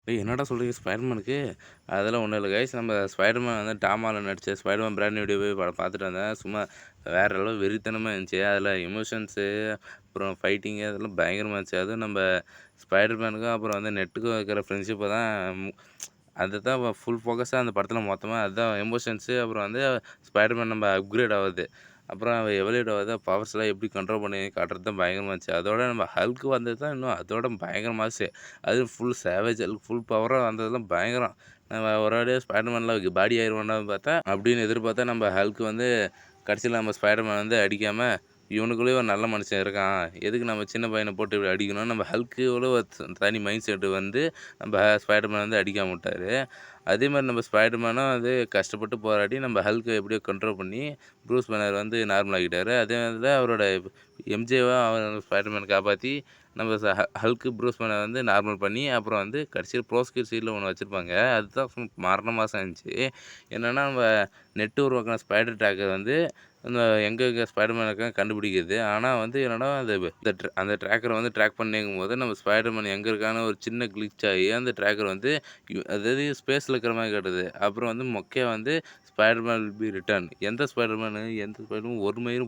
ஏய் என்னடா சொல்றீங்க ஸ்பைடர்மேனுக்கு? அதெல்லாம் ஒண்ணும் இல்ல கைஸ். நம்ம ஸ்பைடர்மேன் வந்து டாமால நடிச்ச ஸ்பைடர்மேன் பிராண்ட் நியூ டே போய் படம் பார்த்துட்டு வந்தேன். சும்மா வேற லெவல் வெறித்தனமா இருந்துச்சு. அதில எமோஷன்ஸு, அப்புறம் ஃபைட்டிங்கு அதெல்லாம் பயங்கரமா இருந்துச்சு. அதுவும் நம்ம ஸ்பைடர்மேனுக்கும் அப்புறம் வந்து நெட்டுக்கும் இருக்கிற ஃப்ரெண்ட்ஷிப்ப தான் அதுதான் ஃபுல் ஃபோக்கஸா அந்த படத்தில மொத்தமா அதுதான் எமோஷன்ஸு அப்புறம் வந்து ஸ்பைடர்மேன் நம்ம அப்கிரேட் ஆவுது. அப்புறம் எவல்யூட் ஆவுது. பவர்ஸ்லாம் எப்படி கண்ட்ரோல் பண்ணி காட்டுறது தான் பயங்கரமா இருந்துச்சு. அதோட நம்ம ஹல்க் வந்தது தான் இன்னும் அதோட பயங்கரமாச்சு. அதுவும் ஃபுல் சேவேஜ் ஹல்க் ஃபுல் பவரா வந்ததெல்லாம் பயங்கரம். நம்ம ஒரு வழியா ஸ்பைடர்மேன்ல பாடி ஆயிருவான்டான்னு பார்த்தா, அப்படின்னு எதிர்பார்த்தா நம்ம ஹல்க் வந்து கடைசியில நம்ம ஸ்பைடர்மேன் வந்து அடிக்காம, இவனுக்குள்ளேயே ஒரு நல்ல மனுஷன் இருக்கான். எதுக்கு நம்ம சின்ன பையன போட்டு இப்படி அடிக்கணும்? நம்ம ஹல்க்குள்ள ஒரு தனி மைண்ட் செட் வந்து நம்ம ஸ்பைடர்மேன் வந்து அடிக்காம விட்டாரு. அதே மாரி நம்ம ஸ்பைடர்மேனும் வந்து கஷ்டப்பட்டு போராடி நம்ம ஹல்க்க எப்படியோ கண்ட்ரோல் பண்ணி, ப்ரூஸ் பேனர் வந்து நார்மல் ஆக்கிட்டாரு. அதே நேரத்தில அவரோட எம்ஜேவ அவர் ஸ்பைடர்மேன காப்பாத்தி, நம்ம ஹல்க், ப்ரூஸ் பேனர் வந்து நார்மல் பண்ணி, அப்புறம் வந்து கடைசியில ப்ரோஸ்கியூர் சீல்ல ஒண்ணு வச்சிருப்பாங்க. அதுதான் மரண மாசம் இருந்துச்சு. என்னன்னா, நம்ம நெட் உருவாக்குன ஸ்பைடர் ட்ராக்கர் வந்து இந்த எங்கெங்க ஸ்பைடர்மேன் இருக்கான்னு கண்டுபிடிக்குது. ஆனா வந்து என்னன்னா, அந்த ட்ராக்கர வந்து ட்ராக் பண்ணிக்கும்போது, நம்ம ஸ்பைடர்மேன் எங்க இருக்கான்னு ஒரு சின்ன கிளிட்ச் ஆகி, அந்த ட்ராக்கர் வந்து அதாவது ஸ்பேஸ்ல இருக்கிற மாரி காட்டுது. அப்புறம் வந்து மொக்கையா வந்து ஸ்பைடர்மேன் வில் பி ரிட்டர்ன். எந்த ஸ்பைடர்மேனு, எந்த ஸ்பைடர்மேன் ஒரு மயிரும்